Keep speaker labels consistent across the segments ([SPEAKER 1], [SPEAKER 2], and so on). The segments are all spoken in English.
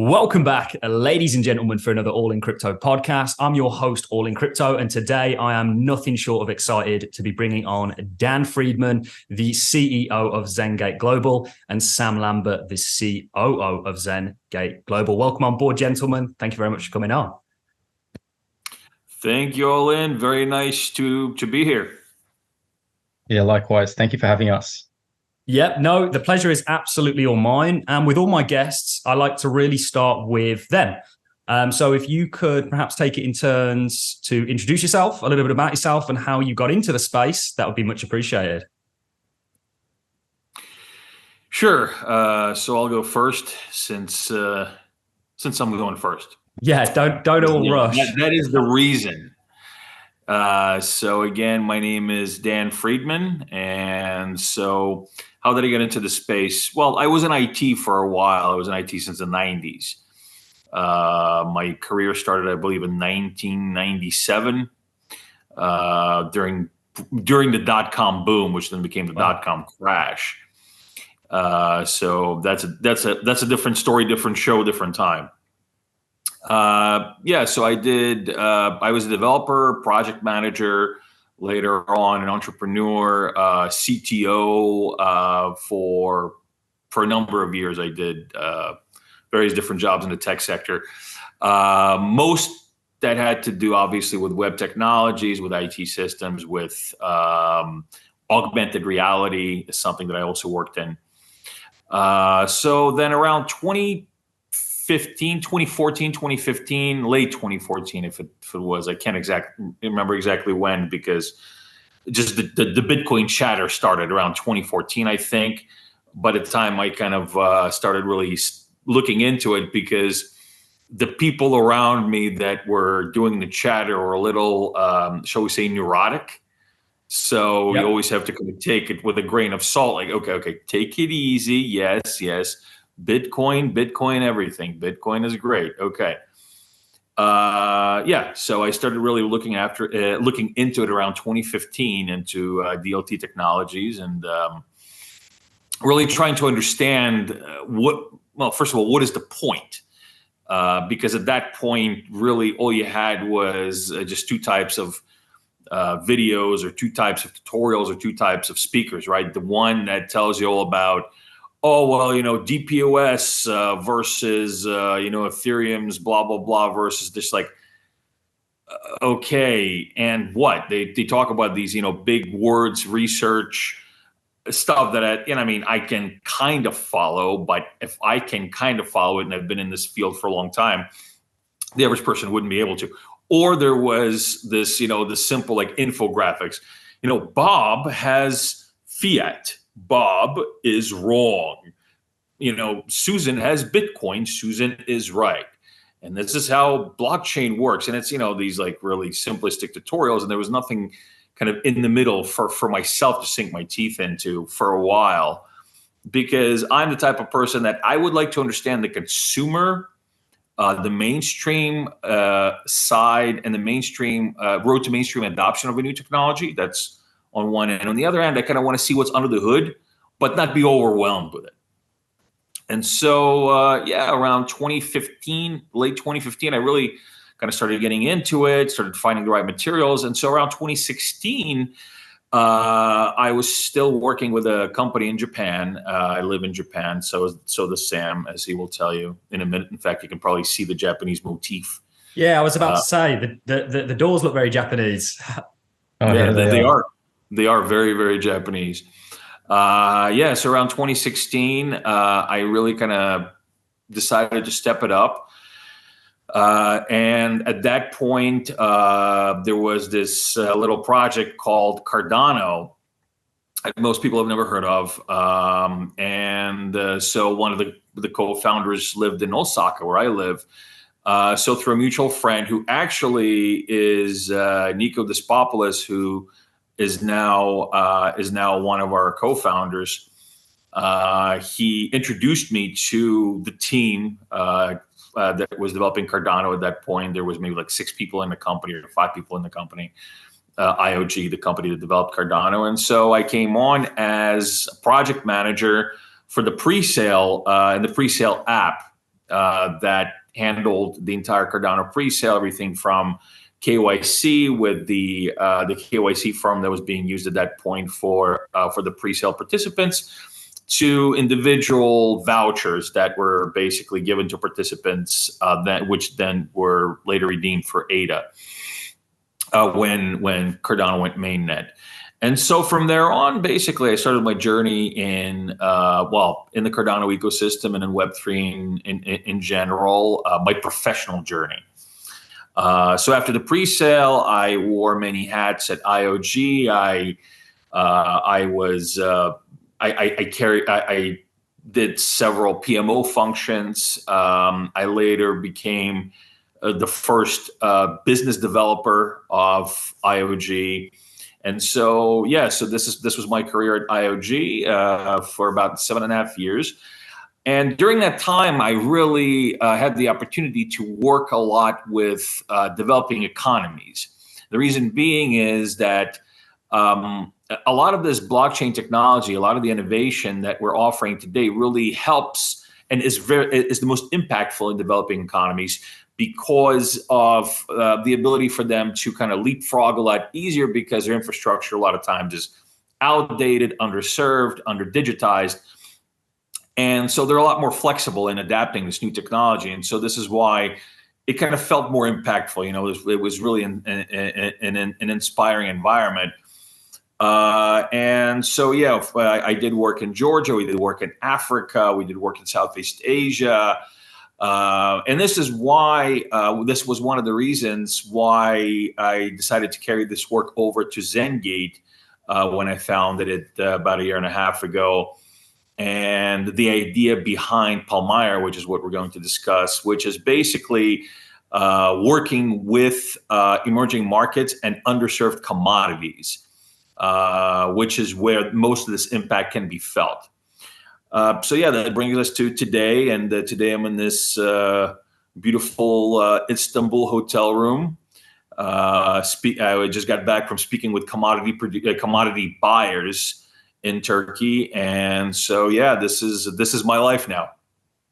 [SPEAKER 1] Welcome back, ladies and gentlemen, for another All in Crypto podcast. I'm your host, All in Crypto, and today I am nothing short of excited to be bringing on Dan Friedman, the CEO of ZenGate Global, and Sam Lambert, the COO of ZenGate Global. Welcome on board, gentlemen. Thank you very much for coming on.
[SPEAKER 2] Thank you, All in. Very nice to be here.
[SPEAKER 3] Yeah, likewise. Thank you for having us.
[SPEAKER 1] Yep, no, the pleasure is absolutely all mine. And with all my guests, I like to really start with them. So if you could perhaps take it in turns to introduce yourself, a little bit about yourself and how you got into the space, that would be much appreciated.
[SPEAKER 2] Sure. So I'll go first since I'm going first.
[SPEAKER 1] Yeah, don't all rush.
[SPEAKER 2] That is the reason. So again, my name is Dan Friedman. And so how did I get into the space? Well, I was in IT for a while. I was in IT since the 90s. My career started, I believe, in 1997 during the dot-com boom, which then became the dot-com crash. So that's a different story, different show, different time. So I was a developer, project manager, later on an entrepreneur, CTO for a number of years. I did various different jobs in the tech sector. Most that had to do obviously with web technologies, with IT systems, with augmented reality is something that I also worked in. So then around 2014, 2015, late 2014, if it was, I can't remember exactly when, because just the Bitcoin chatter started around 2014, I think. But at the time, I kind of started really looking into it because the people around me that were doing the chatter were a little, shall we say, neurotic. So You always have to kind of take it with a grain of salt. Like, okay, take it easy. Yes. Bitcoin, everything. Bitcoin is great. Okay. So I started really looking into it around 2015 into DLT technologies and really trying to understand first of all, what is the point? Because at that point, really all you had was just two types of videos or two types of tutorials or two types of speakers, right? The one that tells you all about, DPoS versus, Ethereum's blah, blah, blah versus just like, okay. And what they talk about these, big words, research stuff that I can kind of follow, but if I can kind of follow it and I've been in this field for a long time, the average person wouldn't be able to. Or there was this, the simple like infographics, Bob has fiat. Bob is wrong. Susan has Bitcoin. Susan is right. And this is how blockchain works. And it's, these like really simplistic tutorials. And there was nothing kind of in the middle for myself to sink my teeth into for a while, because I'm the type of person that I would like to understand the consumer, the mainstream side, and the mainstream road to mainstream adoption of a new technology. That's on one end. On the other end, I kind of want to see what's under the hood, but not be overwhelmed with it. And so, around 2015, late 2015, I really kind of started getting into it, started finding the right materials. And so around 2016, I was still working with a company in Japan. I live in Japan, so does Sam, as he will tell you in a minute. In fact, you can probably see the Japanese motif.
[SPEAKER 1] Yeah, I was about to say, the doors look very Japanese.
[SPEAKER 2] They are. They are very, very Japanese. So around 2016, I really kind of decided to step it up. And at that point, there was this little project called Cardano that most people have never heard of. So one of the co-founders lived in Osaka, where I live. So through a mutual friend who actually is Nico Despopoulos, who is now one of our co-founders. He introduced me to the team that was developing Cardano at that point. There was maybe like 6 people in the company or 5 people in the company. IOG, the company that developed Cardano. And so I came on as a project manager for the pre-sale and the pre-sale app that handled the entire Cardano pre-sale, everything from KYC with the KYC firm that was being used at that point for the pre-sale participants, to individual vouchers that were basically given to participants which then were later redeemed for ADA when Cardano went mainnet. And so from there on, basically, I started my journey in the Cardano ecosystem and in Web3 in general, my professional journey. So after the pre-sale, I wore many hats at IOG. I did several PMO functions. I later became the first business developer of IOG. And so, so this was my career at IOG for about 7.5 years. And during that time, I really had the opportunity to work a lot with developing economies. The reason being is that a lot of this blockchain technology, a lot of the innovation that we're offering today really helps and is the most impactful in developing economies, because of the ability for them to kind of leapfrog a lot easier, because their infrastructure a lot of times is outdated, underserved, underdigitized. And so they're a lot more flexible in adapting this new technology. And so this is why it kind of felt more impactful. It was really an inspiring environment. And so, I did work in Georgia. We did work in Africa. We did work in Southeast Asia. And this is why, this was one of the reasons why I decided to carry this work over to ZenGate when I founded it about 1.5 years ago. And the idea behind Palmyra, which is what we're going to discuss, which is basically working with emerging markets and underserved commodities, which is where most of this impact can be felt. That brings us to today. And today I'm in this beautiful Istanbul hotel room. I just got back from speaking with commodity buyers in Turkey. And so, this is my life now.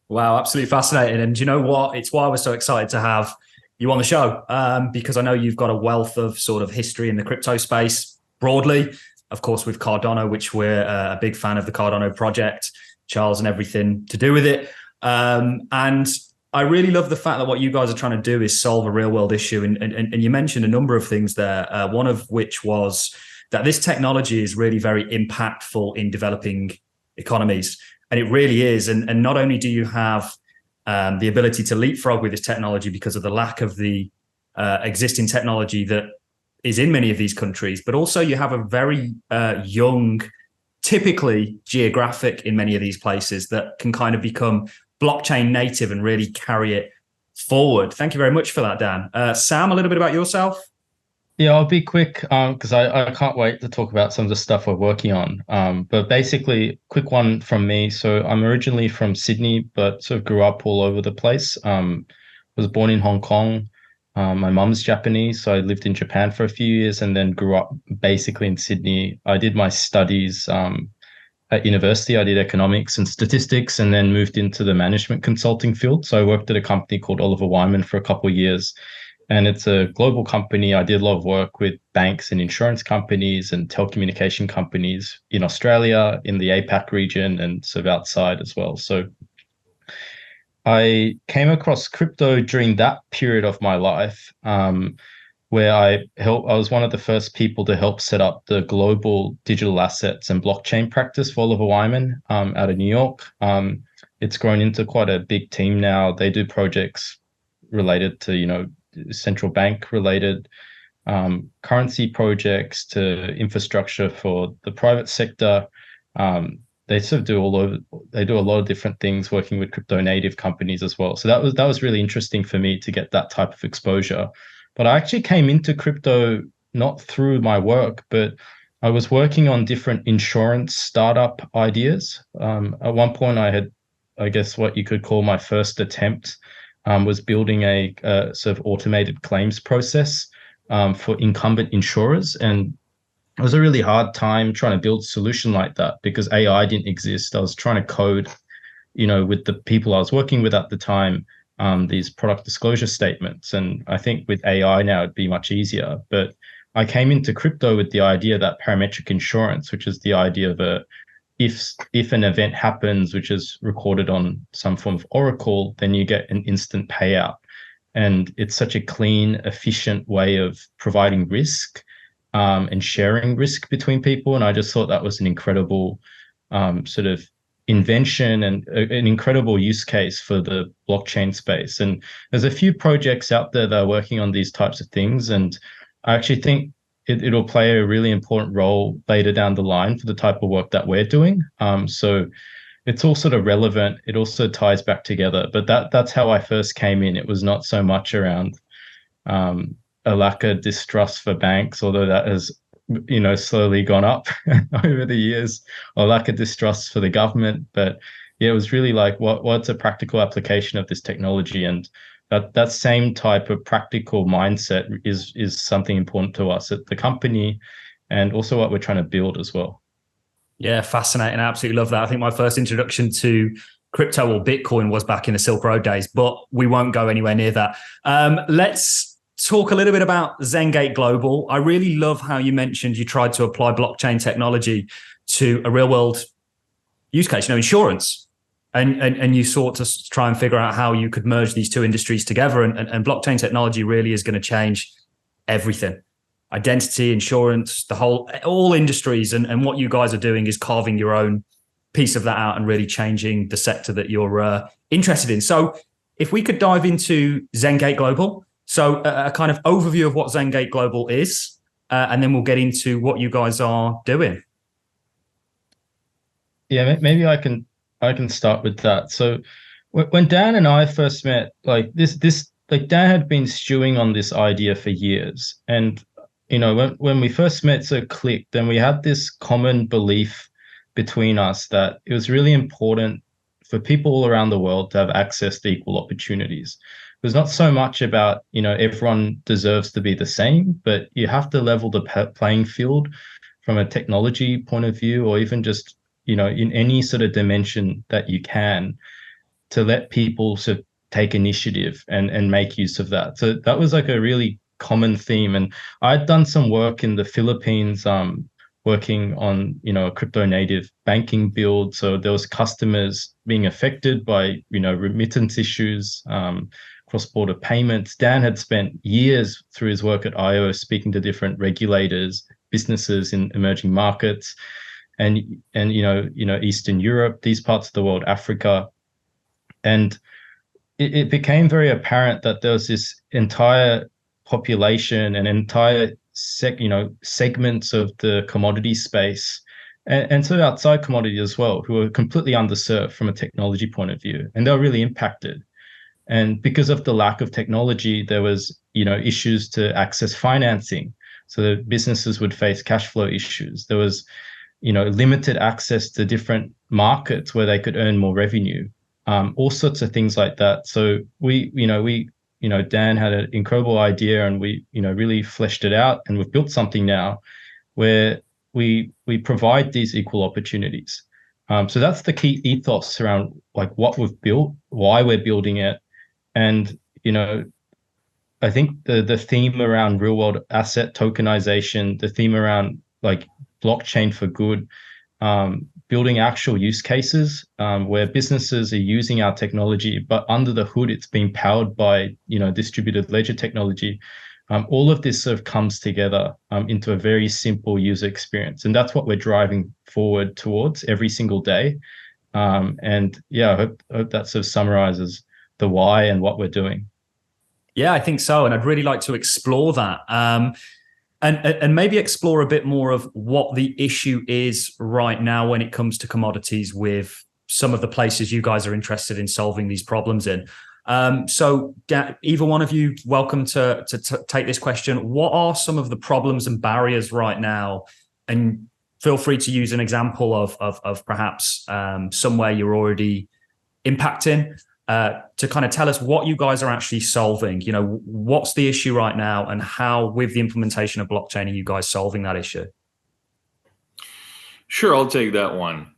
[SPEAKER 1] Wow, absolutely fascinating. And you know what? It's why I was so excited to have you on the show, because I know you've got a wealth of sort of history in the crypto space broadly. Of course, with Cardano, which we're a big fan of the Cardano project, Charles, and everything to do with it. And I really love the fact that what you guys are trying to do is solve a real world issue. And you mentioned a number of things there, one of which was that this technology is really very impactful in developing economies. And it really is. And not only do you have the ability to leapfrog with this technology because of the lack of the existing technology that is in many of these countries, but also you have a very young, typically geographic in many of these places that can kind of become blockchain native and really carry it forward. Thank you very much for that, Dan. Sam, a little bit about yourself.
[SPEAKER 3] Yeah, I'll be quick because I can't wait to talk about some of the stuff we're working on. But basically, quick one from me. So I'm originally from Sydney, but sort of grew up all over the place. Was born in Hong Kong. My mum's Japanese, so I lived in Japan for a few years and then grew up basically in Sydney. I did my studies at university. I did economics and statistics and then moved into the management consulting field. So I worked at a company called Oliver Wyman for a couple of years. And it's a global company. I did a lot of work with banks and insurance companies and telecommunication companies in Australia, in the APAC region, and sort of outside as well. So I came across crypto during that period of my life, where I was one of the first people to help set up the global digital assets and blockchain practice for Oliver Wyman out of New York. It's grown into quite a big team now. They do projects related to, central bank related currency projects to infrastructure for the private sector. They sort of do a lot of different things working with crypto native companies as well. So that was really interesting for me to get that type of exposure. But I actually came into crypto not through my work, but I was working on different insurance startup ideas. At one point I had, I guess what you could call my first attempt, was building a sort of automated claims process for incumbent insurers. And it was a really hard time trying to build a solution like that because AI didn't exist. I was trying to code with the people I was working with at the time, these product disclosure statements. And I think with AI now, it'd be much easier. But I came into crypto with the idea that parametric insurance, which is the idea of if an event happens, which is recorded on some form of oracle, then you get an instant payout. And it's such a clean, efficient way of providing risk and sharing risk between people. And I just thought that was an incredible sort of invention and an incredible use case for the blockchain space. And there's a few projects out there that are working on these types of things. And I actually think it'll play a really important role later down the line for the type of work that we're doing. So it's all sort of relevant. It also ties back together. But that's how I first came in. It was not so much around a lack of distrust for banks, although that has slowly gone up over the years, or lack of distrust for the government. But yeah, it was really like what's a practical application of this technology, and that same type of practical mindset is something important to us at the company, and also what we're trying to build as well.
[SPEAKER 1] Yeah, fascinating. I absolutely love that. I think my first introduction to crypto or Bitcoin was back in the Silk Road days, but we won't go anywhere near that. Let's talk a little bit about ZenGate Global. I really love how you mentioned you tried to apply blockchain technology to a real world use case, insurance. And you sought to try and figure out how you could merge these two industries together. And blockchain technology really is going to change everything. Identity, insurance, all industries. And what you guys are doing is carving your own piece of that out and really changing the sector that you're interested in. So if we could dive into ZenGate Global. So a kind of overview of what ZenGate Global is, and then we'll get into what you guys are doing.
[SPEAKER 3] Yeah, maybe I can start with that. So when Dan and I first met, like Dan had been stewing on this idea for years. And, when we first met, so clicked, then we had this common belief between us that it was really important for people all around the world to have access to equal opportunities. It was not so much about, everyone deserves to be the same, but you have to level the playing field from a technology point of view, or even just, in any sort of dimension that you can, to let people sort of take initiative and make use of that. So that was like a really common theme. And I'd done some work in the Philippines, working on, a crypto native banking build. So there was customers being affected by, remittance issues, cross-border payments. Dan had spent years through his work at IO speaking to different regulators, businesses in emerging markets, and Eastern Europe, these parts of the world, Africa. And it became very apparent that there was this entire population and entire segments of the commodity space, and so outside commodity as well, who are completely underserved from a technology point of view, and they're really impacted. And because of the lack of technology, there was issues to access financing, so that businesses would face cash flow issues. There was limited access to different markets where they could earn more revenue, all sorts of things like that. So Dan had an incredible idea, and we really fleshed it out, and we've built something now where we provide these equal opportunities. So that's the key ethos around like what we've built, why we're building it. And I think the theme around real world asset tokenization, the theme around like blockchain for good, building actual use cases where businesses are using our technology, but under the hood, it's being powered by distributed ledger technology. All of this sort of comes together into a very simple user experience, and that's what we're driving forward towards every single day. And yeah, I hope that sort of summarizes the why and what we're doing.
[SPEAKER 1] Yeah, I think so, and I'd really like to explore that. And maybe explore a bit more of what the issue is right now when it comes to commodities with some of the places you guys are interested in solving these problems in. So either one of you, welcome to take this question. What are some of the problems and barriers right now? And feel free to use an example of perhaps somewhere you're already impacting, to kind of tell us what you guys are actually solving. What's the issue right now, and how, with the implementation of blockchain, are you guys solving that issue?
[SPEAKER 2] Sure, I'll take that one.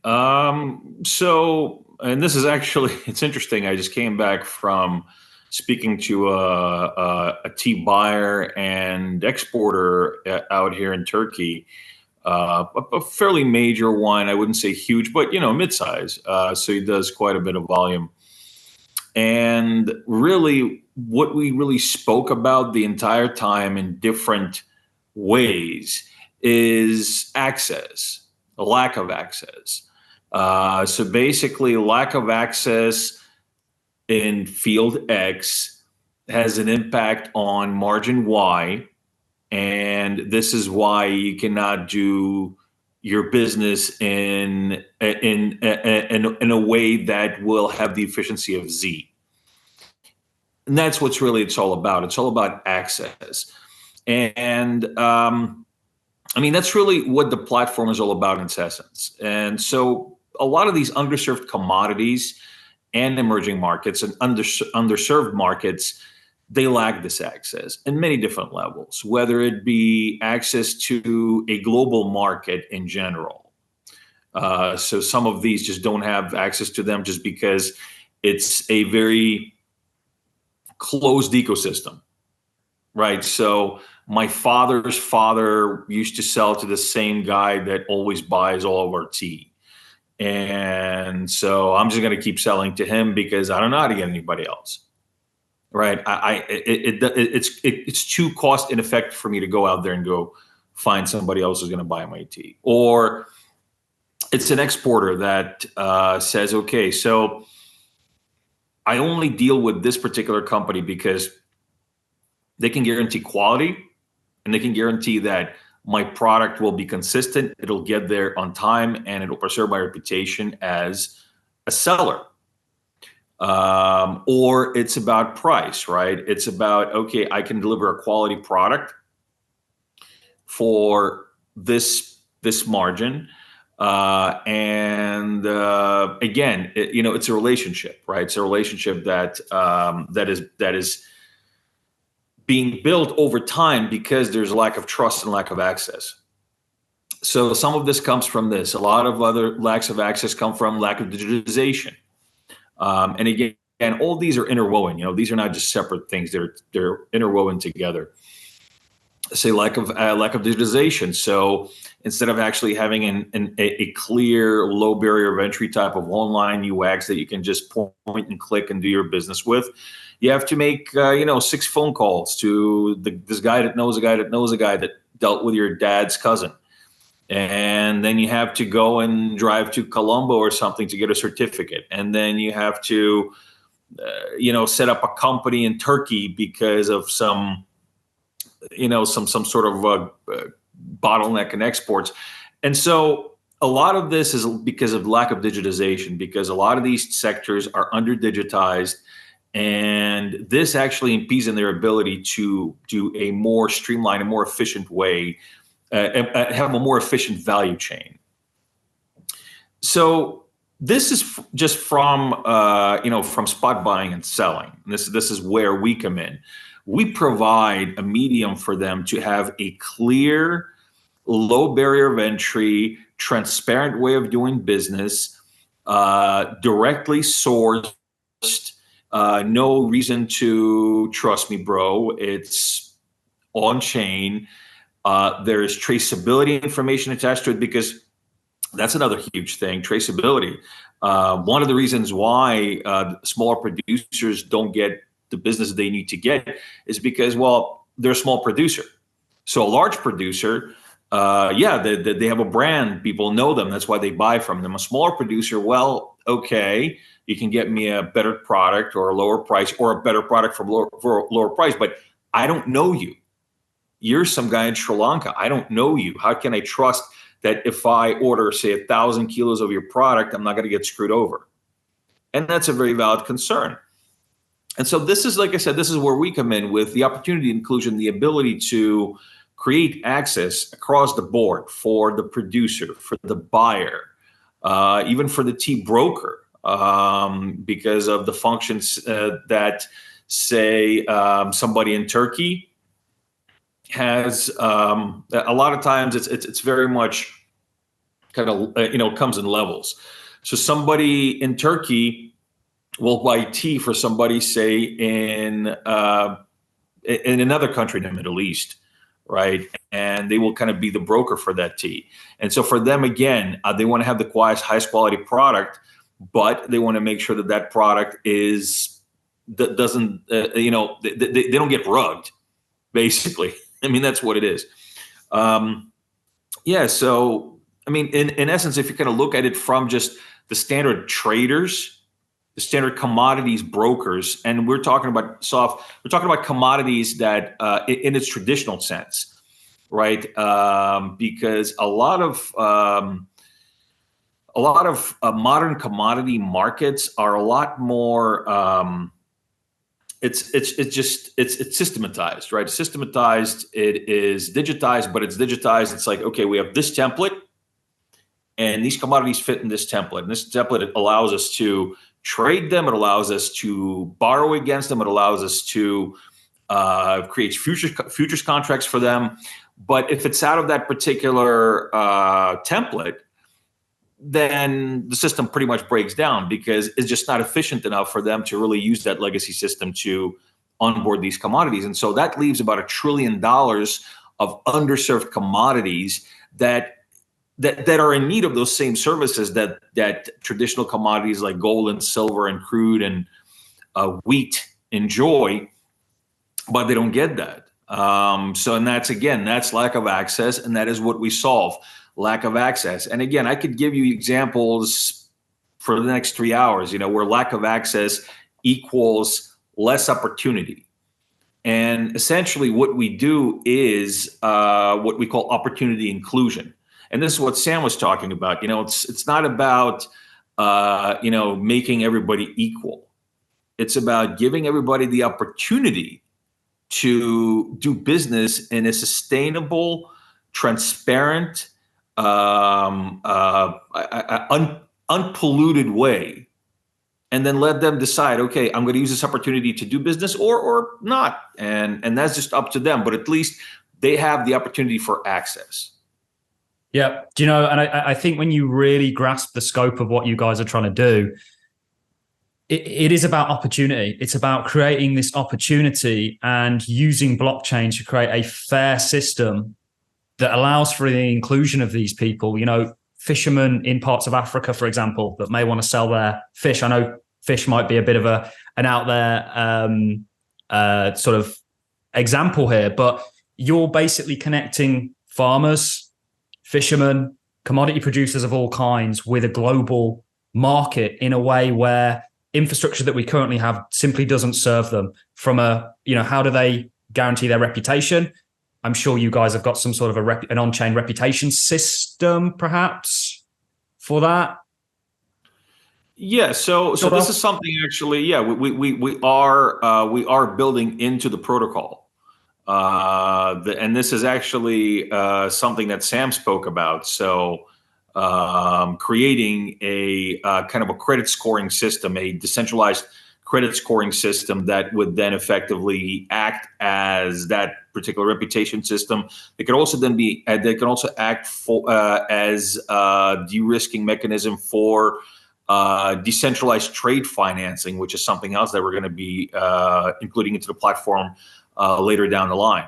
[SPEAKER 2] So and this is actually, it's interesting. I just came back from speaking to a tea buyer and exporter out here in Turkey, a fairly major one. I wouldn't say huge, but mid-size. So he does quite a bit of volume. And really, what we really spoke about the entire time in different ways is access, a lack of access. So basically, lack of access in field X has an impact on margin Y, and this is why you cannot do your business in a way that will have the efficiency of Z. And that's what's really it's all about. It's all about access. And I mean, that's really what the platform is all about in its essence. And so a lot of these underserved commodities and emerging markets and underserved markets, they lack this access in many different levels, whether it be access to a global market in general. So some of these just don't have access to them just because it's a very closed ecosystem, right? So my father's father used to sell to the same guy that always buys all of our tea. And so I'm just going to keep selling to him because I don't know how to get anybody else, right? It's too cost ineffective for me to go out there and go find somebody else who's going to buy my tea. Or it's an exporter that says, okay, so I only deal with this particular company because they can guarantee quality and they can guarantee that my product will be consistent, it'll get there on time, and it'll preserve my reputation as a seller. Or it's about price, right? It's about, okay, I can deliver a quality product for this margin. Again, it's a relationship, right? It's a relationship that is being built over time because there's a lack of trust and lack of access. So some of this comes from this. A lot of other lacks of access come from lack of digitization. And again, all these are interwoven. These are not just separate things. They're interwoven together. Say lack of digitization. So instead of actually having a clear low barrier of entry type of online UX that you can just point and click and do your business with, you have to make 6 phone calls to this guy that knows a guy that knows a guy that dealt with your dad's cousin. And then you have to go and drive to Colombo or something to get a certificate. And then you have to, set up a company in Turkey because of some sort of bottleneck in exports. And so a lot of this is because of lack of digitization, because a lot of these sectors are under digitized. And this actually impedes in their ability to do a more streamlined, a more efficient way, have a more efficient value chain. So this is just from spot buying and selling. This is where we come in. We provide a medium for them to have a clear, low barrier of entry, transparent way of doing business, directly sourced. No reason to trust me, bro. It's on chain. There is traceability information attached to it because that's another huge thing, traceability. One of the reasons why smaller producers don't get the business they need to get is because, well, they're a small producer. So a large producer, they have a brand. People know them. That's why they buy from them. A smaller producer, well, okay, you can get me a better product or a lower price or a better product for a lower price, but I don't know you. You're some guy in Sri Lanka. I don't know you. How can I trust that if I order, say, 1,000 kilos of your product, I'm not going to get screwed over? And that's a very valid concern. And so this is, like I said, this is where we come in with the opportunity inclusion, the ability to create access across the board for the producer, for the buyer, even for the tea broker, because of the functions that, say, somebody in Turkey has. A lot of times it's very much kind of comes in levels. So somebody in Turkey will buy tea for somebody, say, in another country in the Middle East, right? And they will kind of be the broker for that tea. And so for them, again, they want to have the highest quality product, but they want to make sure that that product doesn't, they don't get rugged, basically. I mean, that's what it is. So, I mean, in essence, if you kind of look at it from just the standard traders, the standard commodities brokers, and we're talking about commodities that in its traditional sense, right? Because a lot of modern commodity markets are a lot more. It's systematized, right? Systematized. It is digitized, but it's digitized. It's like, okay, we have this template, and these commodities fit in this template. And this template allows us to trade them. It allows us to borrow against them. It allows us to create futures contracts for them. But if it's out of that particular template, then the system pretty much breaks down because it's just not efficient enough for them to really use that legacy system to onboard these commodities. And so that leaves about $1 trillion of underserved commodities that are in need of those same services that traditional commodities like gold and silver and crude and wheat enjoy, but they don't get that. And that's lack of access, and that is what we solve. Lack of access. And again, I could give you examples for the next 3 hours, where lack of access equals less opportunity. And essentially what we do is what we call opportunity inclusion. And this is what Sam was talking about. It's not about, making everybody equal. It's about giving everybody the opportunity to do business in a sustainable, transparent, unpolluted way, and then let them decide, okay, I'm going to use this opportunity to do business or not. And that's just up to them, but at least they have the opportunity for access.
[SPEAKER 1] Yeah. And I think when you really grasp the scope of what you guys are trying to do, it is about opportunity. It's about creating this opportunity and using blockchain to create a fair system that allows for the inclusion of these people. Fishermen in parts of Africa, for example, that may want to sell their fish. I know fish might be a bit of an out there sort of example here, but you're basically connecting farmers, fishermen, commodity producers of all kinds with a global market in a way where infrastructure that we currently have simply doesn't serve them. From how do they guarantee their reputation? I'm sure you guys have got some sort of an on-chain reputation system, perhaps, for that.
[SPEAKER 2] Yeah. So this is something actually. Yeah, we are building into the protocol, and this is actually something that Sam spoke about. So creating a kind of a credit scoring system, a decentralized credit scoring system that would then effectively act as that particular reputation system. It could also then be, they can also act as a de-risking mechanism for decentralized trade financing, which is something else that we're going to be including into the platform later down the line.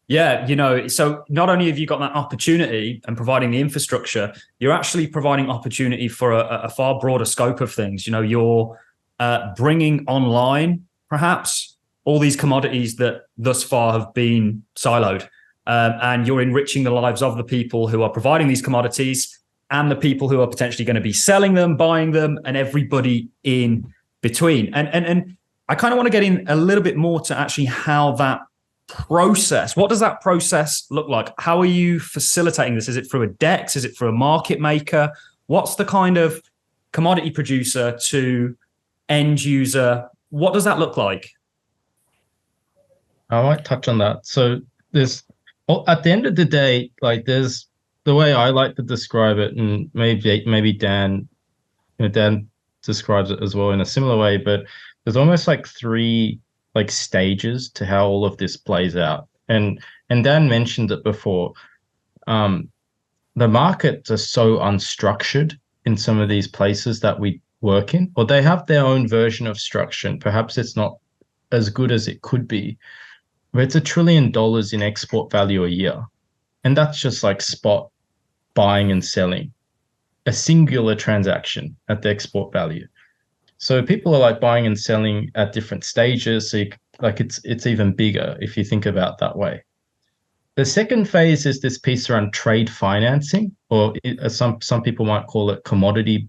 [SPEAKER 1] Yeah, so not only have you got that opportunity and providing the infrastructure, you're actually providing opportunity for a far broader scope of things. You're bringing online, perhaps, all these commodities that thus far have been siloed. And you're enriching the lives of the people who are providing these commodities and the people who are potentially going to be selling them, buying them, and everybody in between. And I kind of want to get in a little bit more to actually how that process, what does that process look like? How are you facilitating this? Is it through a DEX? Is it through a market maker? What's the kind of commodity producer to end user? What does that look like?
[SPEAKER 3] I might touch on that. So at the end of the day, there's the way I like to describe it, and maybe Dan describes it as well in a similar way, but there's almost like three stages to how all of this plays out. And Dan mentioned it before. The markets are so unstructured in some of these places that we work in, or they have their own version of structure. And perhaps it's not as good as it could be, but it's $1 trillion in export value a year. And that's just like spot buying and selling, a singular transaction at the export value. So people are like buying and selling at different stages. So it's even bigger if you think about it that way. The second phase is this piece around trade financing, or some people might call it commodity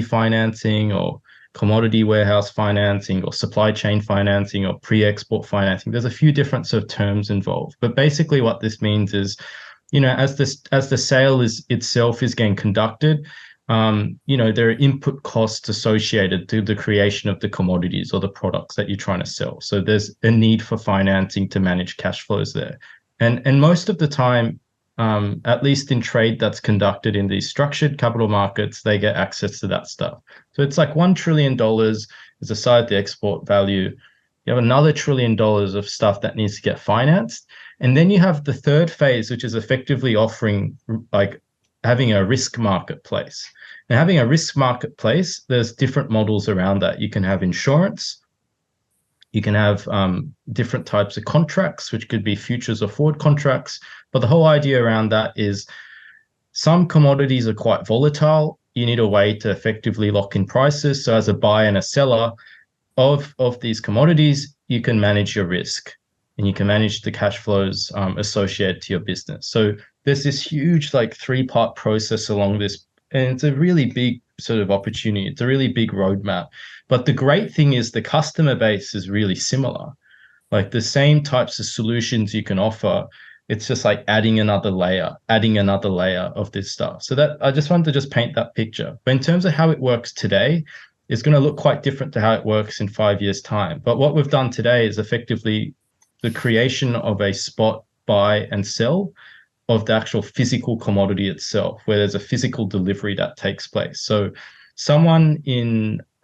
[SPEAKER 3] financing, or commodity warehouse financing, or supply chain financing, or pre-export financing. There's a few different sort of terms involved, but basically what this means is, as the sale itself is getting conducted, there are input costs associated to the creation of the commodities or the products that you're trying to sell. So there's a need for financing to manage cash flows there. And most of the time, at least in trade that's conducted in these structured capital markets, they get access to that stuff. So it's like $1 trillion is aside the export value. You have another $1 trillion of stuff that needs to get financed. And then you have the third phase, which is effectively offering, like, having a risk marketplace. Now, having a risk marketplace, there's different models around that. You can have insurance. You can have different types of contracts, which could be futures or forward contracts. But the whole idea around that is some commodities are quite volatile. You need a way to effectively lock in prices. So as a buyer and a seller of these commodities, you can manage your risk and you can manage the cash flows associated to your business. So there's this huge like 3-part process along this, and it's a really big sort of opportunity. It's a really big roadmap. But the great thing is the customer base is really similar. Like the same types of solutions you can offer. It's just like adding another layer of this stuff. So that I just wanted to just paint that picture. But in terms of how it works today, it's going to look quite different to how it works in 5 years' time. But what we've done today is effectively the creation of a spot buy and sell of the actual physical commodity itself, where there's a physical delivery that takes place. So someone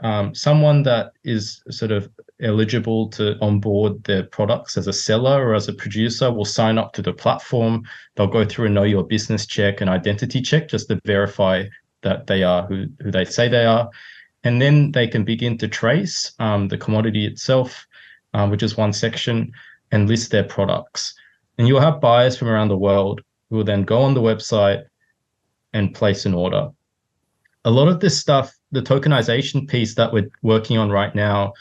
[SPEAKER 3] that is sort of eligible to onboard their products as a seller or as a producer will sign up to the platform. They'll go through a know your business check and identity check just to verify that they are who they say they are. And then they can begin to trace the commodity itself, which is one section, and list their products. And you'll have buyers from around the world who will then go on the website and place an order. A lot of this stuff, the tokenization piece that we're working on right now,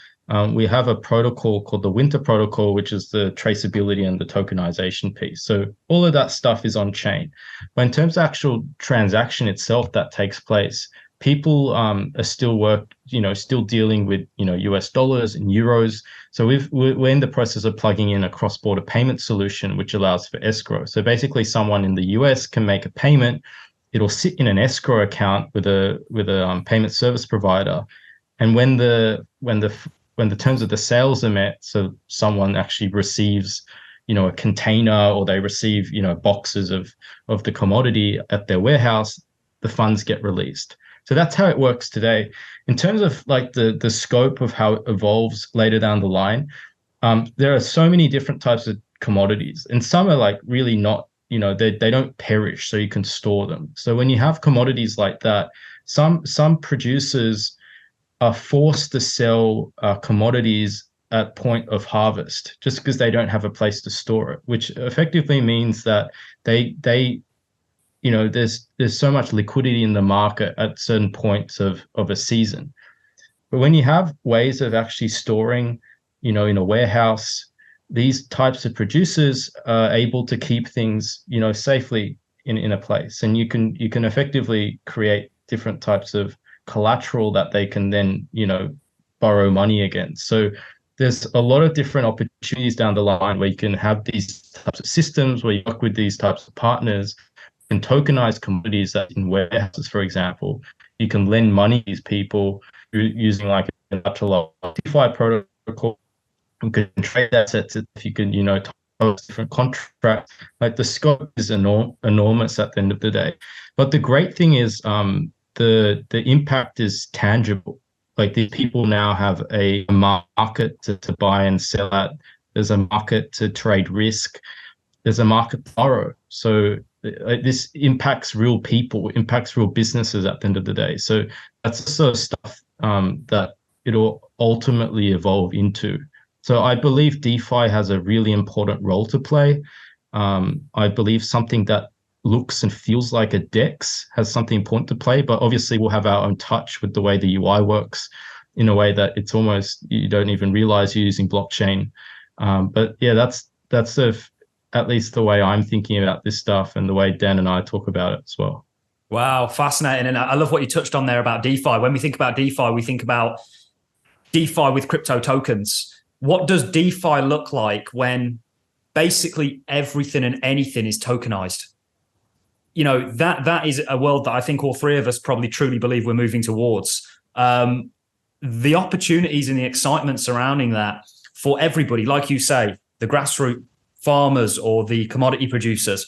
[SPEAKER 3] we have a protocol called the Winter Protocol, which is the traceability and the tokenization piece. So all of that stuff is on chain. But in terms of actual transaction itself that takes place, people are still dealing with US dollars and euros. So we're in the process of plugging in a cross-border payment solution which allows for escrow. So basically, someone in the US can make a payment. It'll sit in an escrow account with a payment service provider, and when the terms of the sales are met, so someone actually receives a container, or they receive boxes of the commodity at their warehouse, the funds get released. So that's how it works today. In terms of like the scope of how it evolves later down the line, there are so many different types of commodities, and some are like really not, they don't perish, so you can store them. So when you have commodities like that, some producers are forced to sell commodities at point of harvest just because they don't have a place to store it, which effectively means that there's so much liquidity in the market at certain points of a season. But when you have ways of actually storing, in a warehouse, these types of producers are able to keep things, safely in a place. And you can effectively create different types of collateral that they can then, borrow money against. So there's a lot of different opportunities down the line where you can have these types of systems, where you work with these types of partners and tokenize commodities that in warehouses, for example. You can lend money to these people using like a DeFi protocol. You can trade assets if you can, different contracts. Like the scope is enormous at the end of the day. But the great thing is the impact is tangible. Like these people now have a market to buy and sell at. There's a market to trade risk. There's a market to borrow. So this impacts real people, impacts real businesses at the end of the day. So that's the sort of stuff that it'll ultimately evolve into. So I believe DeFi has a really important role to play. I believe something that looks and feels like a DEX has something important to play, but obviously we'll have our own touch with the way the UI works in a way that it's almost, you don't even realize you're using blockchain. But yeah, that's sort of at least the way I'm thinking about this stuff and the way Dan and I talk about it as well.
[SPEAKER 1] Wow, fascinating. And I love what you touched on there about DeFi. When we think about DeFi, we think about DeFi with crypto tokens. What does DeFi look like when basically everything and anything is tokenized? You know, that is a world that I think all three of us probably truly believe we're moving towards. The opportunities and the excitement surrounding that for everybody, like you say, the grassroots farmers or the commodity producers,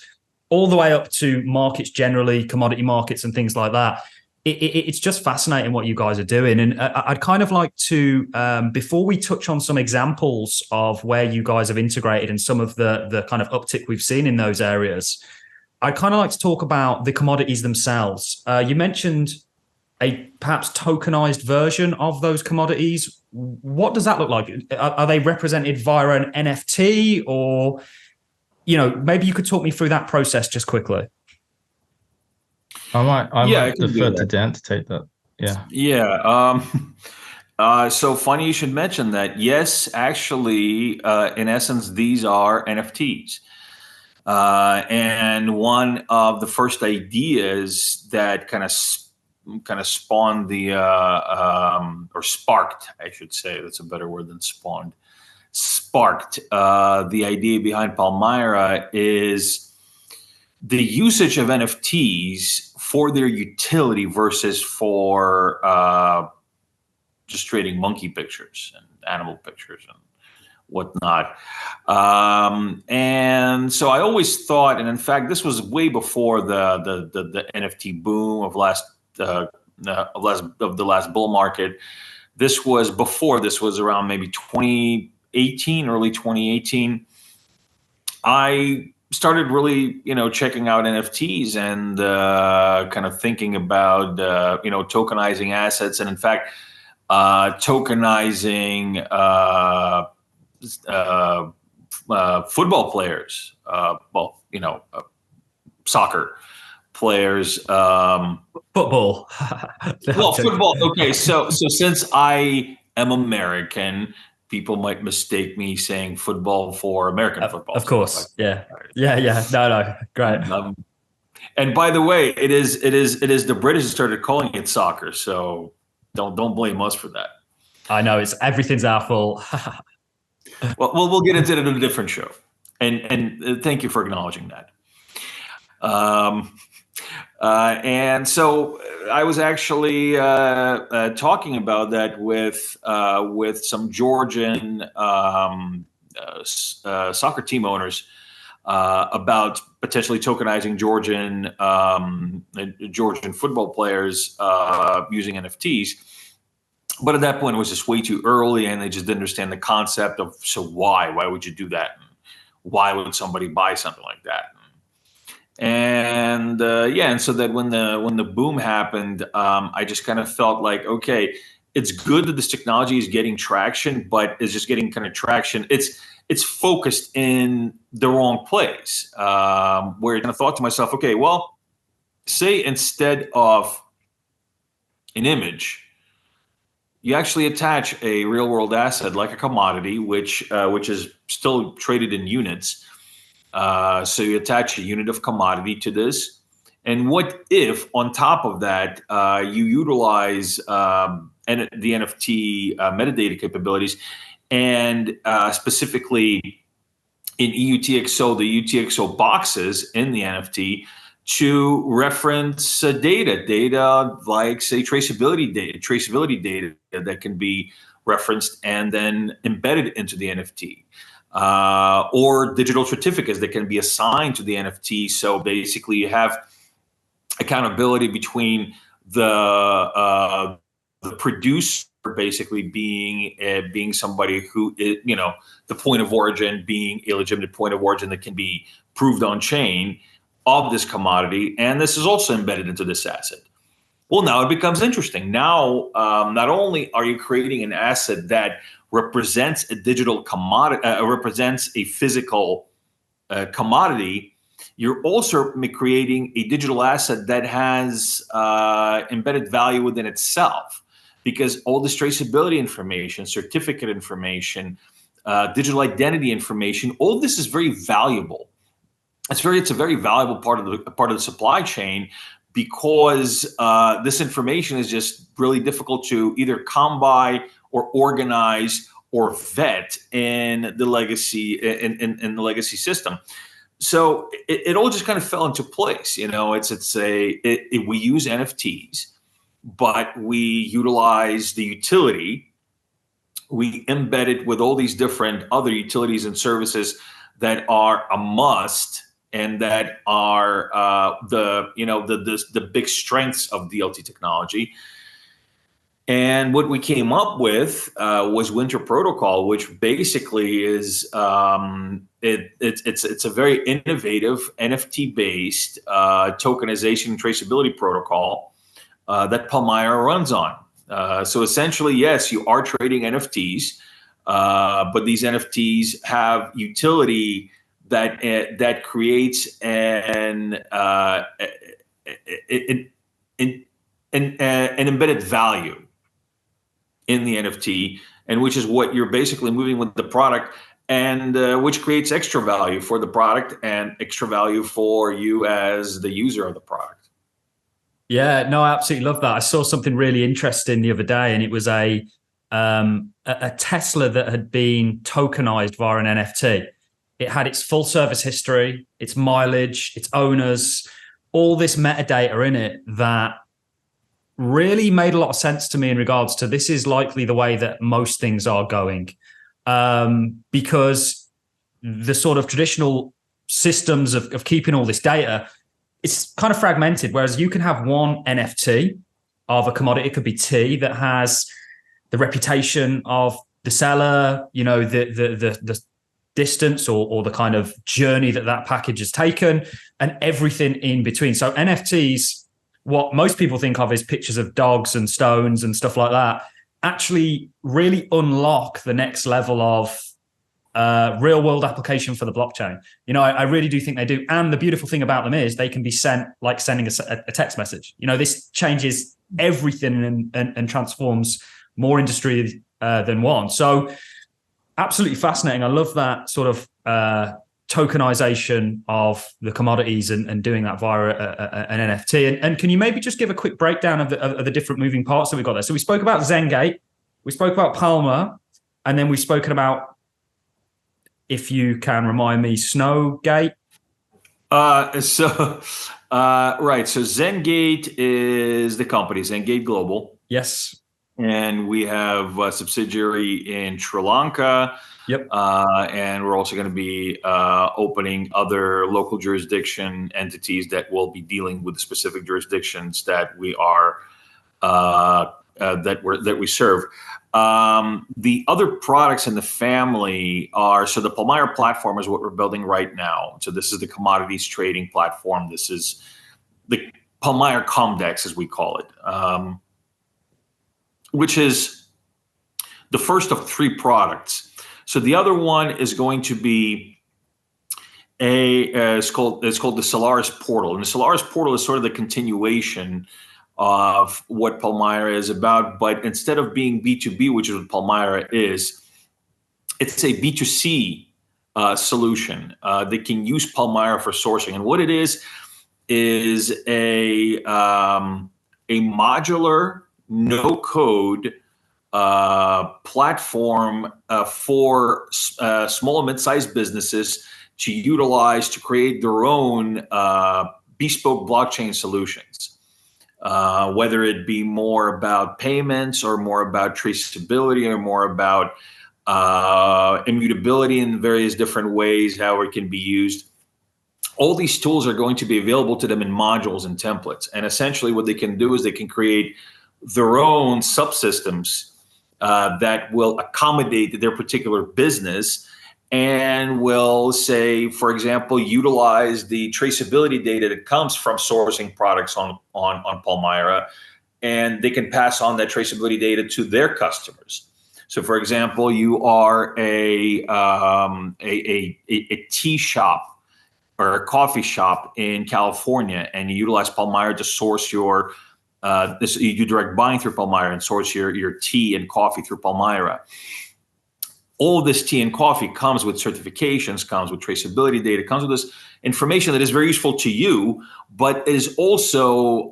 [SPEAKER 1] all the way up to markets generally, commodity markets and things like that. It's just fascinating what you guys are doing. And I'd kind of like to, before we touch on some examples of where you guys have integrated and some of the kind of uptick we've seen in those areas, I'd kind of like to talk about the commodities themselves. You mentioned a perhaps tokenized version of those commodities. What does that look like? Are they represented via an NFT, or, you know, maybe you could talk me through that process just quickly.
[SPEAKER 3] I might defer to Dan to take that. Yeah.
[SPEAKER 2] Yeah. So funny you should mention that. Yes, actually, in essence, these are NFTs. And one of the first ideas that kind of spawned the or sparked, I should say, that's a better word than spawned, sparked the idea behind Palmyra is the usage of NFTs for their utility versus for just trading monkey pictures and animal pictures and whatnot. And so I always thought, and in fact, this was way before the NFT boom of the last bull market. This was before. This was around maybe 2018, early 2018. I started really, checking out NFTs and kind of thinking about, tokenizing assets, and in fact, tokenizing football players. Soccer players.
[SPEAKER 1] Football.
[SPEAKER 2] Well, football. Okay, so since I am American, people might mistake me saying football for American football.
[SPEAKER 1] Of course, yeah. No, great.
[SPEAKER 2] And by the way, it is the British who started calling it soccer. So don't blame us for that.
[SPEAKER 1] I know everything's our fault.
[SPEAKER 2] Well, we'll get into it in a different show. And thank you for acknowledging that. And so I was actually talking about that with some Georgian soccer team owners about potentially tokenizing Georgian football players using NFTs. But at that point, it was just way too early, and they just didn't understand the concept of, so why would you do that? Why would somebody buy something like that? And and so that when the boom happened, I just kind of felt like, okay, it's good that this technology is getting traction, but it's just getting kind of traction. It's focused in the wrong place. Where I kind of thought to myself, okay, well, say instead of an image, you actually attach a real world asset like a commodity, which is still traded in units. So you attach a unit of commodity to this. And what if on top of that, you utilize the NFT metadata capabilities, and specifically in EUTXO, the UTXO boxes in the NFT to reference data like, say, traceability data that can be referenced and then embedded into the NFT. Or digital certificates that can be assigned to the NFT. So basically you have accountability between the producer basically being somebody who is, the point of origin being a legitimate point of origin that can be proved on chain, of this commodity, and this is also embedded into this asset. Well, now it becomes interesting. Now, not only are you creating an asset that represents a digital commodity, represents a physical commodity, you're also creating a digital asset that has embedded value within itself, because all this traceability information, certificate information, digital identity information, all of this is very valuable. It's a very valuable part of the supply chain, because this information is just really difficult to either come by or organize or vet in the legacy in the legacy system. So it all just kind of fell into place. We use NFTs, but we utilize the utility. We embed it with all these different other utilities and services that are a must, and that are the big strengths of DLT technology. And what we came up with was Winter Protocol, which basically is it's a very innovative NFT-based tokenization and traceability protocol that Palmyra runs on. So essentially, yes, you are trading NFTs, but these NFTs have utility that creates an embedded value in the NFT, and which is what you're basically moving with the product, and which creates extra value for the product and extra value for you as the user of the product.
[SPEAKER 1] Yeah, no, I absolutely love that. I saw something really interesting the other day, and it was a Tesla that had been tokenized via an NFT. It had its full service history, its mileage, its owners, all this metadata in it that really made a lot of sense to me in regards to this is likely the way that most things are going, because the sort of traditional systems of keeping all this data, it's kind of fragmented, whereas you can have one NFT of a commodity, it could be tea, that has the reputation of the seller, the distance or the kind of journey that package has taken, and everything in between. So NFTs, what most people think of is pictures of dogs and stones and stuff like that, actually really unlock the next level of real world application for the blockchain. I really do think they do. And the beautiful thing about them is they can be sent like sending a text message. This changes everything and transforms more industry than one. So absolutely fascinating. I love that sort of tokenization of the commodities and doing that via an NFT. And can you maybe just give a quick breakdown of the different moving parts that we've got there? So we spoke about ZenGate, we spoke about Palmer, and then we've spoken about, if you can remind me, Snowgate.
[SPEAKER 2] Right. So ZenGate is the company, ZenGate Global.
[SPEAKER 1] Yes.
[SPEAKER 2] And we have a subsidiary in Sri Lanka.
[SPEAKER 1] Yep.
[SPEAKER 2] And we're also going to be opening other local jurisdiction entities that will be dealing with the specific jurisdictions that we are that we serve. The other products in the family are, so the Palmyra platform is what we're building right now. So this is the commodities trading platform. This is the Palmyra Comdex, as we call it, which is the first of three products. So the other one is going to be it's called the Solaris Portal, and the Solaris Portal is sort of the continuation of what Palmyra is about, but instead of being B2B, which is what Palmyra is, it's a B2C solution that can use Palmyra for sourcing. And what it is a modular, no-code platform for small and mid-sized businesses to utilize to create their own bespoke blockchain solutions. Whether it be more about payments or more about traceability or more about immutability in various different ways, how it can be used. All these tools are going to be available to them in modules and templates. And essentially what they can do is they can create their own subsystems that will accommodate their particular business and will say, for example, utilize the traceability data that comes from sourcing products on Palmyra, and they can pass on that traceability data to their customers. So, for example, you are a tea shop or a coffee shop in California, and you utilize Palmyra to source your you do direct buying through Palmyra and source your tea and coffee through Palmyra. All this tea and coffee comes with certifications, comes with traceability data, comes with this information that is very useful to you, but is also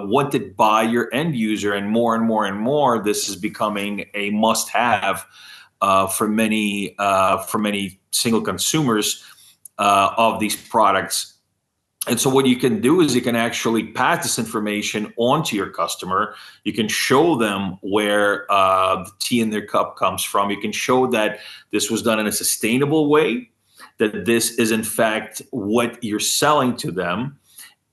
[SPEAKER 2] wanted by your end user. And more, this is becoming a must-have for many single consumers of these products. And so what you can do is you can actually pass this information on to your customer. You can show them where the tea in their cup comes from. You can show that this was done in a sustainable way, that this is in fact what you're selling to them,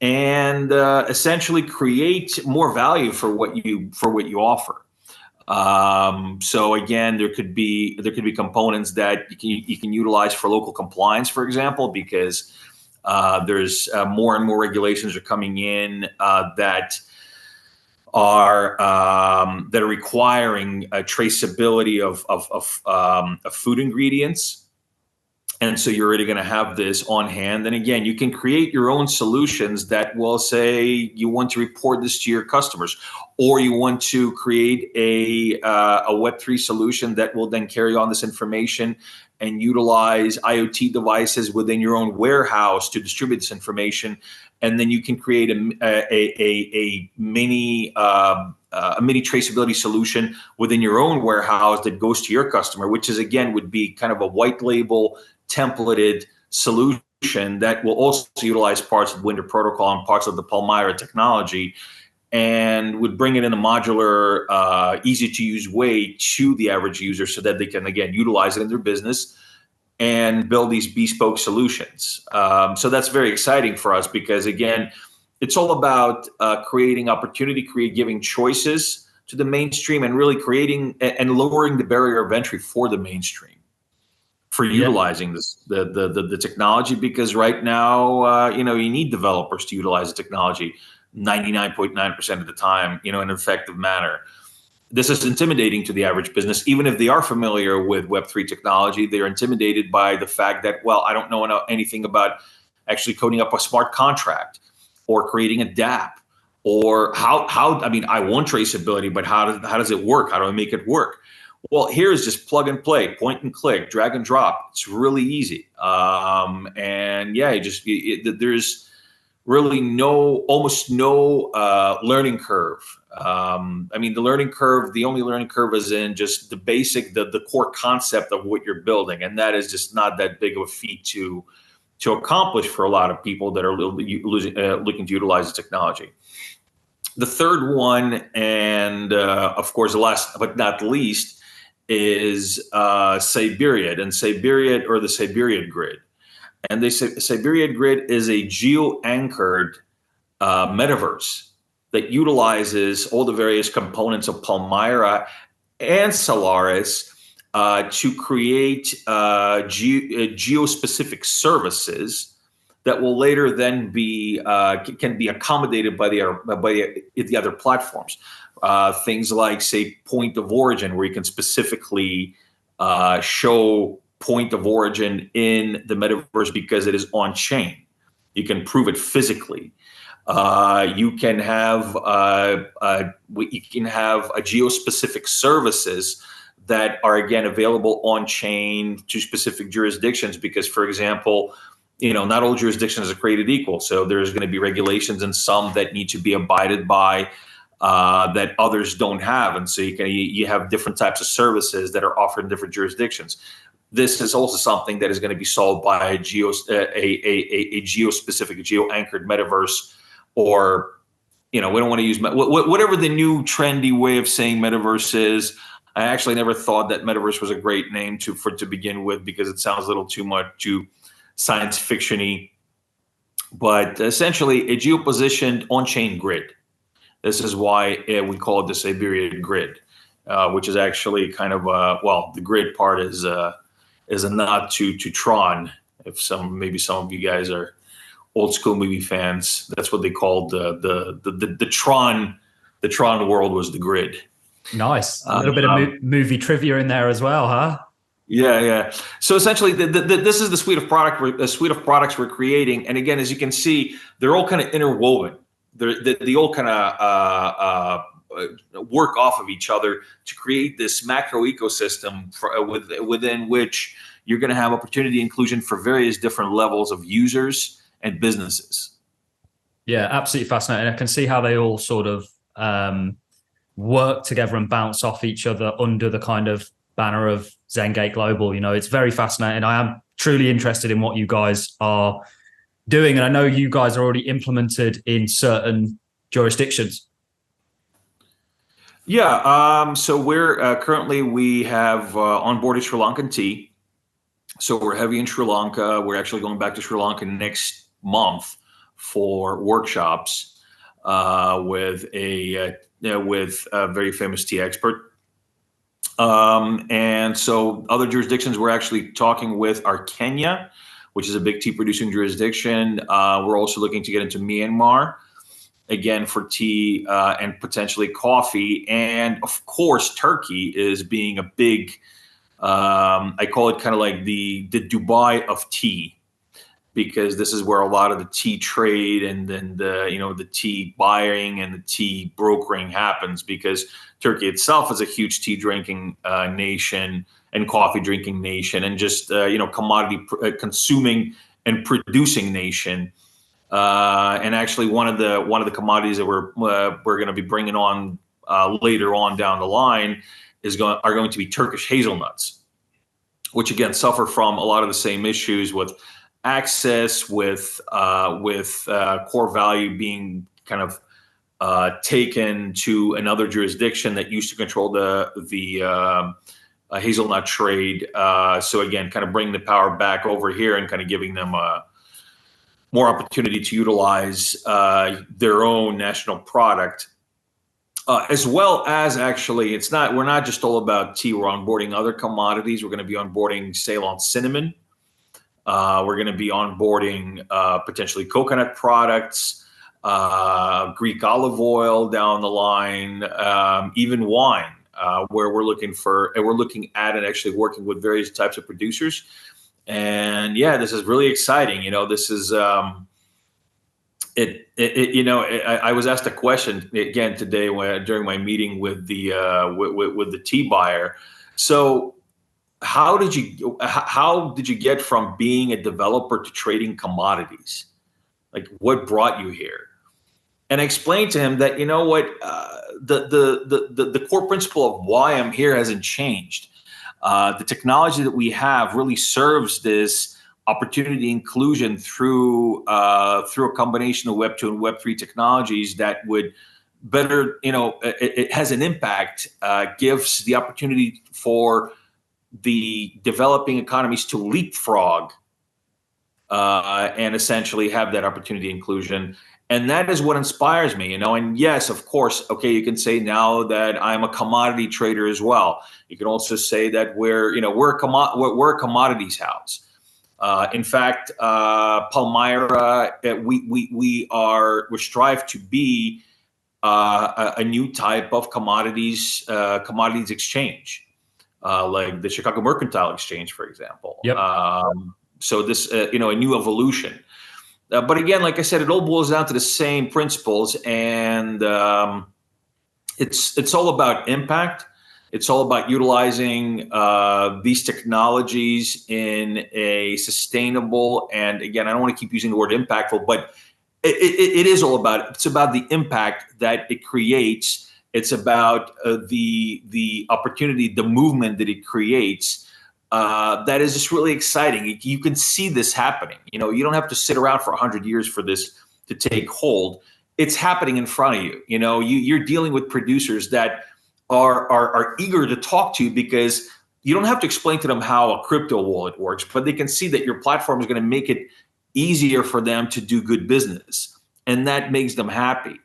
[SPEAKER 2] and essentially create more value for what you offer. So again, there could be components that you can utilize for local compliance, for example, because there's more and more regulations are coming in that are requiring traceability of food ingredients. And so you're already going to have this on hand. And again, you can create your own solutions that will say you want to report this to your customers, or you want to create a Web3 solution that will then carry on this information and utilize IoT devices within your own warehouse to distribute this information. And then you can create a mini traceability solution within your own warehouse that goes to your customer, which is, again, would be kind of a white label templated solution that will also utilize parts of the Winter Protocol and parts of the Palmyra technology, and would bring it in a modular, easy to use way to the average user so that they can, again, utilize it in their business and build these bespoke solutions. So that's very exciting for us because, again, it's all about creating opportunity, giving choices to the mainstream, and really creating and lowering the barrier of entry for the mainstream for utilizing this the technology. Because right now, you need developers to utilize the technology 99.9% of the time, in an effective manner. This is intimidating to the average business. Even if they are familiar with Web3 technology, they're intimidated by the fact that, well, I don't know anything about actually coding up a smart contract or creating a dApp, or how I mean, I want traceability, but how does it work? How do I make it work? Well, here's just plug and play, point and click, drag and drop. It's really easy. And yeah, there's really almost no learning curve. I mean, the only learning curve is in just the basic, the core concept of what you're building. And that is just not that big of a feat to accomplish for a lot of people that are looking to utilize the technology. The third one, and of course, the last but not least, is Siberian, and Siberian, or the Siberian grid. And the Siberian grid is a geo-anchored metaverse that utilizes all the various components of Palmyra and Solaris to create geo-specific services that will later then can be accommodated by the other platforms. Things like, say, point of origin, where you can specifically show point of origin in the metaverse because it is on chain. You can prove it physically. You can have geo-specific services that are, again, available on chain to specific jurisdictions because, for example, not all jurisdictions are created equal. So there's going to be regulations and some that need to be abided by that others don't have. And so you have different types of services that are offered in different jurisdictions. This is also something that is going to be solved by a geo-specific, geo-anchored metaverse, or, we don't want to use whatever the new trendy way of saying metaverse is. I actually never thought that metaverse was a great name to begin with because it sounds a little too science fiction-y. But essentially, a geo-positioned on-chain grid. This is why we call it the Siberian grid, which is actually kind of the grid part is is a nod to Tron. If maybe some of you guys are old school movie fans, that's what they called the Tron. The Tron world was the grid.
[SPEAKER 1] Nice. A little bit of movie trivia in there as well, huh?
[SPEAKER 2] Yeah. So essentially, this is the suite of products we're creating, and again, as you can see, they're all kind of interwoven. They all kind of work off of each other to create this macro ecosystem within which you're going to have opportunity inclusion for various different levels of users and businesses.
[SPEAKER 1] Yeah, absolutely fascinating. I can see how they all sort of work together and bounce off each other under the kind of banner of ZenGate Global. It's very fascinating. I am truly interested in what you guys are doing, and I know you guys are already implemented in certain jurisdictions.
[SPEAKER 2] Yeah, so we're currently we have onboarded Sri Lankan tea. So we're heavy in Sri Lanka. We're actually going back to Sri Lanka next month for workshops with a very famous tea expert. And so other jurisdictions we're actually talking with are Kenya, which is a big tea producing jurisdiction. We're also looking to get into Myanmar, again, for tea and potentially coffee. And of course, Turkey is being a big, I call it kind of like the Dubai of tea, because this is where a lot of the tea trade and then the tea buying and the tea brokering happens, because Turkey itself is a huge tea drinking nation and coffee drinking nation, and just commodity consuming and producing nation. And actually, one of the commodities that we're going to be bringing on later on down the line are going to be Turkish hazelnuts, which again suffer from a lot of the same issues with access, with core value being kind of taken to another jurisdiction that used to control the hazelnut trade. So again, kind of bringing the power back over here and kind of giving them more opportunity to utilize their own national product, as well as actually, we're not just all about tea. We're onboarding other commodities. We're going to be onboarding Ceylon cinnamon. We're going to be onboarding potentially coconut products, Greek olive oil down the line, even wine, where we're looking at and actually working with various types of producers. And yeah, this is really exciting. This is I was asked a question again today during my meeting with the tea buyer. So how did you get from being a developer to trading commodities? Like, what brought you here? And I explained to him that the core principle of why I'm here hasn't changed. The technology that we have really serves this opportunity inclusion through a combination of Web 2 and Web 3 technologies that would better, it has an impact, gives the opportunity for the developing economies to leapfrog and essentially have that opportunity inclusion. And that is what inspires me, and yes, of course, okay, you can say now that I'm a commodity trader as well. You can also say that we're a commodities house. In fact, Palmyra, we strive to be a new type of commodities exchange, like the Chicago Mercantile Exchange, for example.
[SPEAKER 1] Yep.
[SPEAKER 2] So this, a new evolution. But again, like I said, it all boils down to the same principles, and it's all about impact. It's all about utilizing these technologies in a sustainable, and again, I don't want to keep using the word impactful, but it is all about it. It's about the impact that it creates. It's about the opportunity, the movement that it creates. That is just really exciting. You can see this happening. You don't have to sit around for 100 years for this to take hold. It's happening in front of you. You're dealing with producers that are eager to talk to you, because you don't have to explain to them how a crypto wallet works, but they can see that your platform is going to make it easier for them to do good business, and that makes them happy.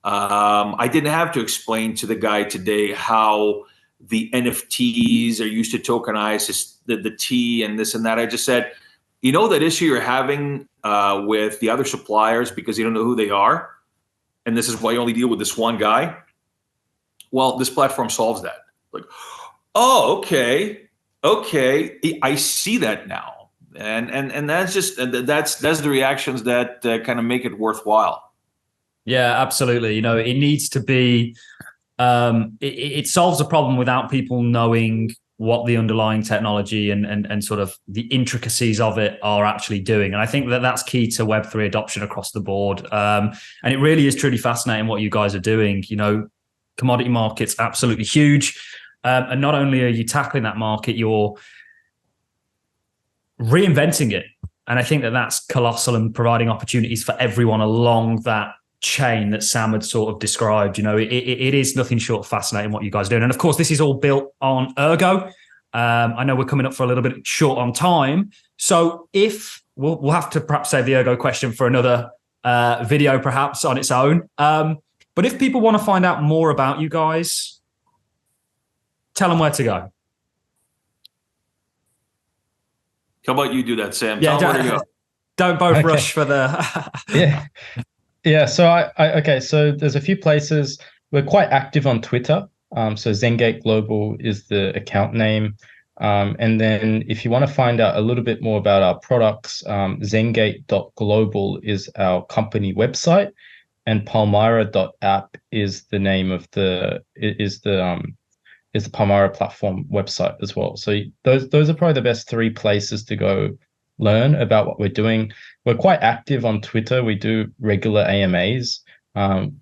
[SPEAKER 2] I didn't have to explain to the guy today how the NFTs are used to tokenize the T and this and that. I just said, you know, that issue you're having with the other suppliers because you don't know who they are, and this is why you only deal with this one guy. Well, this platform solves that. Like, oh, okay, I see that now, and that's just that's the reactions that kind of make it worthwhile.
[SPEAKER 1] Yeah, absolutely. You know, it needs to be. It solves a problem without people knowing what the underlying technology and sort of the intricacies of it are actually doing. And I think that that's key to Web3 adoption across the board. And it really is truly fascinating what you guys are doing. You know, commodity market's absolutely huge. And not only are you tackling that market, you're reinventing it. And I think that that's colossal and providing opportunities for everyone along that chain that Sam had sort of described. You know, it is nothing short of fascinating what you guys are doing. And of course, this is all built on Ergo. I know we're coming up for a little bit short on time. So if we'll have to perhaps save the Ergo question for another video, perhaps on its own. But if people want to find out more about you guys, tell them where to go.
[SPEAKER 2] How about you do that, Sam?
[SPEAKER 1] Yeah,
[SPEAKER 2] tell them where to go.
[SPEAKER 1] Don't both rush for the...
[SPEAKER 3] Yeah. So okay. So there's a few places. We're quite active on Twitter. So ZenGate Global is the account name. And then if you want to find out a little bit more about our products, ZenGate.global is our company website, and Palmyra.app is the name of the Palmyra platform website as well. So those are probably the best three places to go learn about what we're doing. We're quite active on Twitter. We do regular AMAs.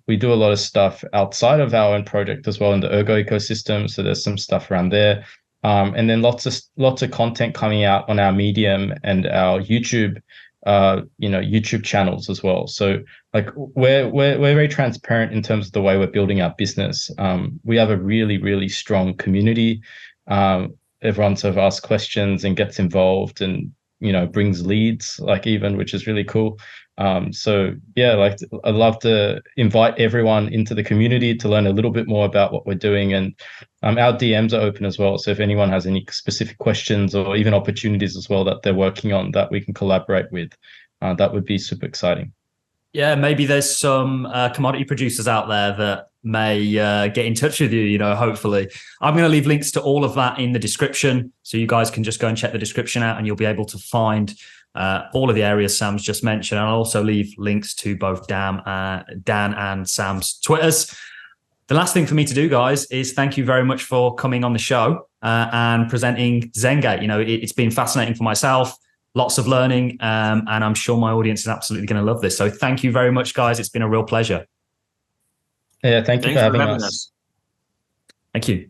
[SPEAKER 3] We do a lot of stuff outside of our own project as well in the Ergo ecosystem. So there's some stuff around there. And then lots of content coming out on our Medium and our YouTube, YouTube channels as well. So like we're very transparent in terms of the way we're building our business. We have a really, really strong community. Everyone sort of asks questions and gets involved and, brings leads, like even, which is really cool. So yeah, like I'd love to invite everyone into the community to learn a little bit more about what we're doing. And our DMs are open as well. So if anyone has any specific questions or even opportunities as well that they're working on that we can collaborate with, that would be super exciting.
[SPEAKER 1] Yeah, maybe there's some commodity producers out there that may get in touch with you, hopefully. I'm going to leave links to all of that in the description. So you guys can just go and check the description out and you'll be able to find all of the areas Sam's just mentioned. And I'll also leave links to both Dan and Sam's Twitters. The last thing for me to do, guys, is thank you very much for coming on the show and presenting ZenGate. It's been fascinating for myself. Lots of learning, and I'm sure my audience is absolutely going to love this. So thank you very much, guys. It's been a real pleasure.
[SPEAKER 3] Yeah, thanks for having us.
[SPEAKER 1] Thank you.